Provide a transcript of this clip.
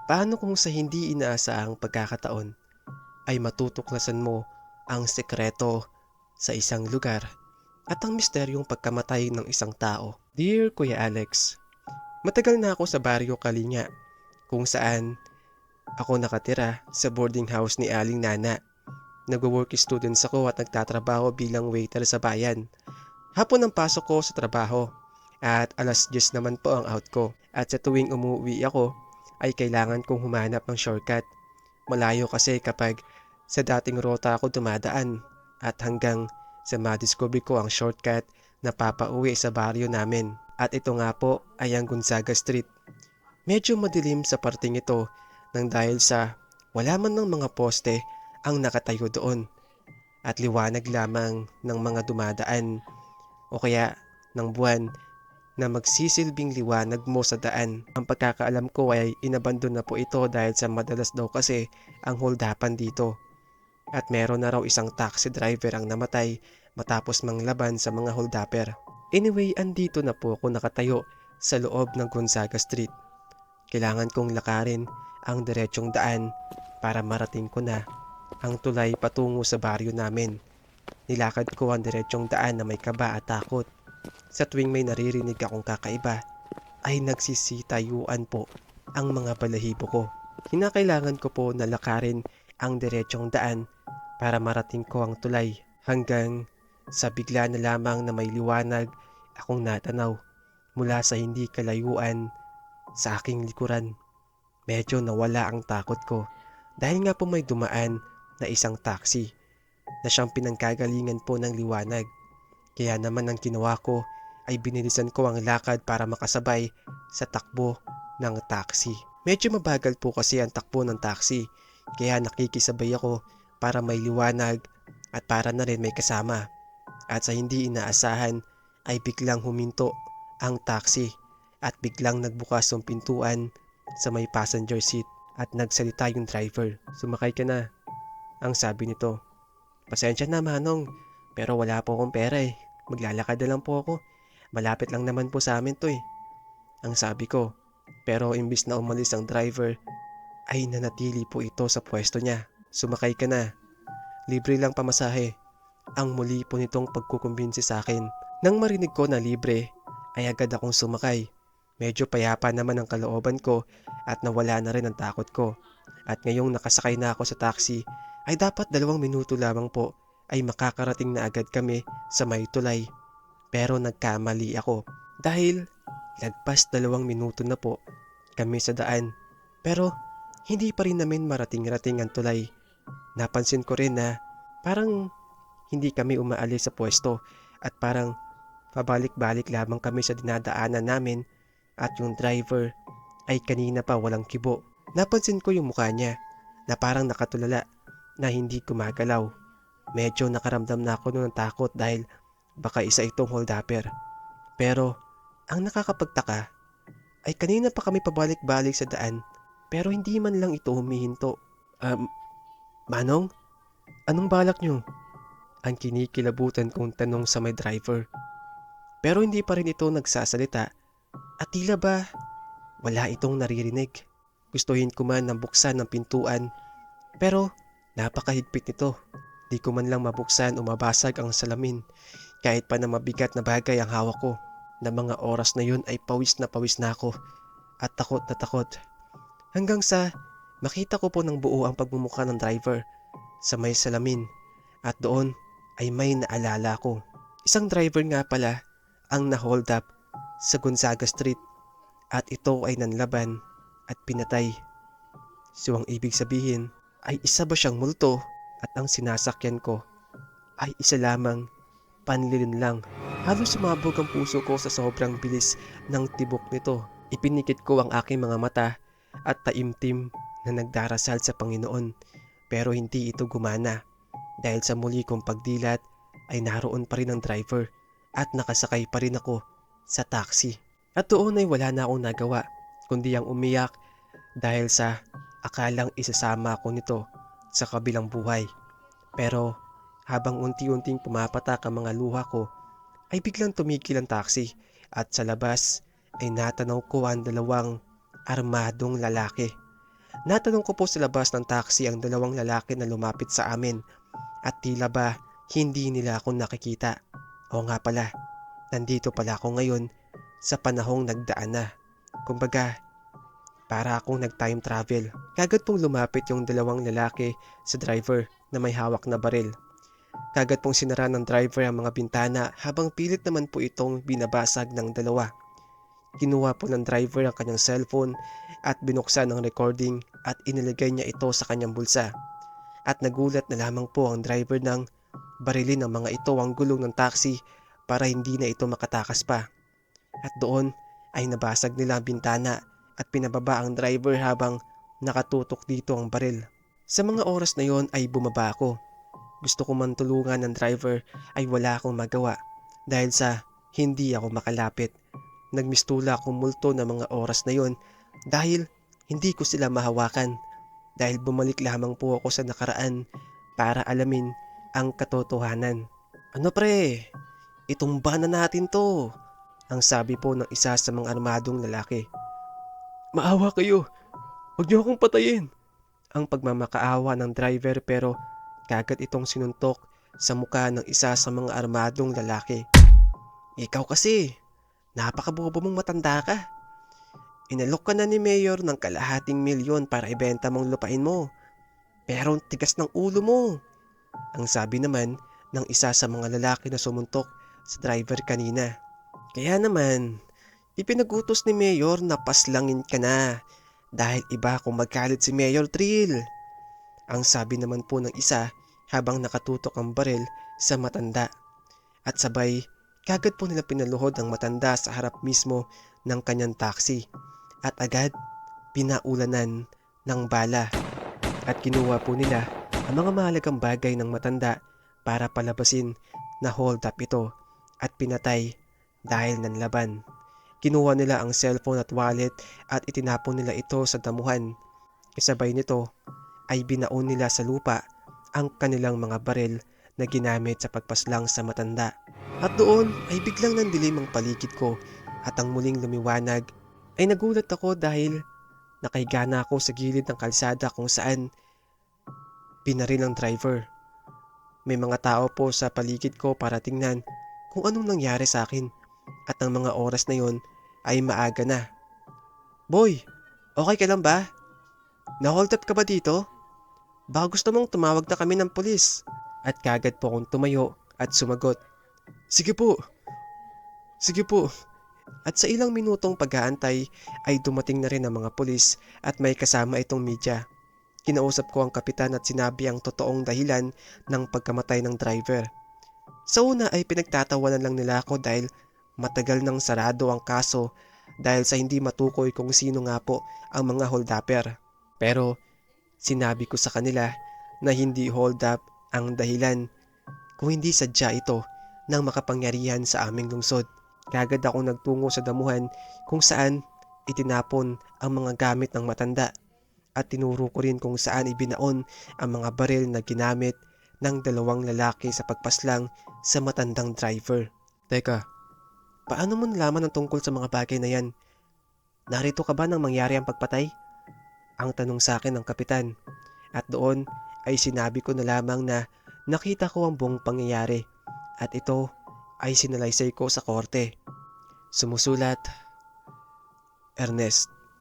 Paano kung sa hindi inaasahang pagkakataon ay matutuklasan mo ang sekreto sa isang lugar at ang misteryong pagkamatay ng isang tao? Dear Kuya Alex, matagal na ako sa Baryo Kalinga kung saan ako nakatira sa boarding house ni Aling Nana. Nagwo-work students ako at nagtatrabaho bilang waiter sa bayan. Hapon ang pasok ko sa trabaho at alas 10 naman po ang out ko. At sa tuwing umuwi ako ay kailangan kong humanap ng shortcut. Malayo kasi kapag sa dating rota ako dumadaan at hanggang sa madiscover ko ang shortcut na papauwi sa baryo namin. At ito nga po ay ang Gonzaga Street. Medyo madilim sa parting ito nang dahil sa wala man ng mga poste ang nakatayo doon at liwanag lamang ng mga dumadaan o kaya ng buwan na magsisilbing liwanag mo sa daan. Ang pagkakaalam ko ay inabandon na po ito dahil sa madalas daw kasi ang holdapan dito. At meron na raw isang taxi driver ang namatay matapos manglaban sa mga holdapper. Anyway, andito na po ako nakatayo sa loob ng Gonzaga Street. Kailangan kong lakarin ang diretsong daan para marating ko na ang tulay patungo sa baryo namin. Nilakad ko ang diretsong daan na may kaba at takot. Sa tuwing may naririnig akong kakaiba, ay nagsisitayuan po ang mga balahibo ko. Kinakailangan ko po na lakarin ang diretsong daan para marating ko ang tulay hanggang sa bigla na lamang na may liwanag akong natanaw mula sa hindi kalayuan sa aking likuran. Medyo nawala ang takot ko dahil nga po may dumaan na isang taxi na siyang pinanggagalingan po ng liwanag. Kaya naman ang ginawa ko ay binilisan ko ang lakad para makasabay sa takbo ng taxi. Medyo mabagal po kasi ang takbo ng taxi kaya nakikisabay ako para may liwanag at para na rin may kasama. At sa hindi inaasahan ay biglang huminto ang taxi at biglang nagbukas ang pintuan sa may passenger seat at nagsalita yung driver. "Sumakay ka na," ang sabi nito. "Pasensya na Manong, pero wala po akong pera eh. Maglalakad na lang po ako. Malapit lang naman po sa amin to eh," ang sabi ko. Pero imbis na umalis ang driver, ay nanatili po ito sa pwesto niya. "Sumakay ka na. Libre lang pamasahe," ang muli po nitong pagkukumbinsi sa akin. Nang marinig ko na libre, ay agad akong sumakay. Medyo payapa naman ang kalooban ko at nawala na rin ang takot ko. At ngayong nakasakay na ako sa taxi, ay dapat 2 minuto lamang po ay makakarating na agad kami sa may tulay. Pero nagkamali ako dahil lagpas 2 minuto na po kami sa daan. Pero hindi pa rin namin marating-rating ang tulay. Napansin ko rin na parang hindi kami umaalis sa pwesto at parang pabalik-balik lamang kami sa dinadaanan namin at yung driver ay kanina pa walang kibo. Napansin ko yung mukha niya na parang nakatulala na hindi gumagalaw. Medyo nakaramdam na ako noon ng takot dahil baka isa itong holdapper. Pero ang nakakapagtaka ay kanina pa kami pabalik-balik sa daan pero hindi man lang ito humihinto. Manong, anong balak nyo?" Ang kinikilabutan kong tanong sa may driver. Pero hindi pa rin ito nagsasalita at tila ba wala itong naririnig. Gustuhin ko man ng buksan ng pintuan pero napakahigpit nito. Di ko man lang mabuksan o mabasag ang salamin kahit pa na mabigat na bagay ang hawak ko. Na mga oras na yun ay pawis na ako at takot na takot. Hanggang sa makita ko po ng buo ang pagmumukha ng driver sa may salamin at doon ay may naalala ko. Isang driver nga pala ang na-hold up sa Gonzaga Street at ito ay nanlaban at pinatay. So ang ibig sabihin ay isa ba siyang multo at ang sinasakyan ko ay isa lamang panlilin lang. Halos sumabog ang puso ko sa sobrang bilis ng tibok nito. Ipinikit ko ang aking mga mata at taimtim na nagdarasal sa Panginoon pero hindi ito gumana dahil sa muli kong pagdilat ay naroon pa rin ang driver at nakasakay pa rin ako sa taxi. At doon ay wala na akong nagawa kundi ang umiyak dahil sa akalang isasama ako nito sa kabilang buhay. Pero habang unti-unting pumapatak ang mga luha ko ay biglang tumigil ang taxi at sa labas ay natanaw ko ang 2 armadong lalaki. Natanong ko po sa labas ng taxi ang dalawang lalaki na lumapit sa amin at tila ba hindi nila ako nakikita. O nga pala, nandito pala ako ngayon sa panahong nagdaan na. Kumbaga, para akong nag-time travel. Kagad pong lumapit yung dalawang lalaki sa driver na may hawak na baril. Kagad pong sinara ng driver ang mga bintana habang pilit naman po itong binabasag ng dalawa. Kinuha po ng driver ang kanyang cellphone at binuksan ang recording at inilagay niya ito sa kanyang bulsa. At nagulat na lamang po ang driver ng barilin ng mga ito ang gulong ng taxi para hindi na ito makatakas pa. At doon ay nabasag nila ang bintana at pinababa ang driver habang nakatutok dito ang baril. Sa mga oras na yon ay bumaba ako. Gusto ko man tulungan ng driver ay wala akong magawa dahil sa hindi ako makalapit. Nagmistula akong multo ng mga oras na yon dahil hindi ko sila mahawakan. Dahil bumalik lamang po ako sa nakaraan para alamin ang katotohanan. Ano pre, itumba na natin to, ang sabi po ng isa sa mga armadong lalaki. Maawa kayo, huwag niyo akong patayin, ang pagmamakaawa ng driver pero kagad itong sinuntok sa muka ng isa sa mga armadong lalaki. Ikaw kasi, napakabobo mong matanda ka. Inalok ka na ni Mayor ng kalahating milyon para ibenta mong lupain mo. Pero ang tigas ng ulo mo, ang sabi naman ng isa sa mga lalaki na sumuntok sa driver kanina. Kaya naman, ipinagutos ni Mayor na paslangin ka na dahil iba kung magkalit si Mayor Trill. Ang sabi naman po ng isa habang nakatutok ang baril sa matanda. At sabay, kagad po nila pinaluhod ang matanda sa harap mismo ng kanyang taxi. At agad, pinaulanan ng bala. At kinuha po nila ang mga mahalagang bagay ng matanda para palabasin na hold up ito at pinatay dahil nanlaban. Kinuha nila ang cellphone at wallet at itinapon nila ito sa damuhan. Kasabay nito ay binaon nila sa lupa ang kanilang mga baril na ginamit sa pagpaslang sa matanda. At doon ay biglang nandilim ang paligid ko at ang muling lumiwanag ay nagulat ako dahil nakahiga na ako sa gilid ng kalsada kung saan binaril ang driver. May mga tao po sa paligid ko para tingnan kung anong nangyari sa akin at ang mga oras na yon ay maaga na. Boy, okay ka lang ba? Na-hold up ka ba dito? Baka gusto mong tumawag na kami ng pulis. At kagad po akong tumayo at sumagot. Sige po. Sige po. At sa ilang minutong pag-aantay ay dumating na rin ang mga pulis at may kasama itong media. Kinausap ko ang kapitan at sinabi ang totoong dahilan ng pagkamatay ng driver. Sa una ay pinagtatawanan lang nila ako dahil matagal nang sarado ang kaso dahil sa hindi matukoy kung sino nga po ang mga hold-upper. Pero sinabi ko sa kanila na hindi hold up ang dahilan kung hindi sadya ito ng makapangyarihan sa aming lungsod. Kagad ako nagtungo sa damuhan kung saan itinapon ang mga gamit ng matanda at tinuro ko rin kung saan ibinaon ang mga baril na ginamit ng dalawang lalaki sa pagpaslang sa matandang driver. Teka, paano mo nalaman ang tungkol sa mga bagay na yan? Narito ka ba nang mangyari ang pagpatay? Ang tanong sa akin ng kapitan. At doon ay sinabi ko na lamang na nakita ko ang buong pangyayari at ito ay sinalaysay ko sa korte. Sumusulat, Ernest.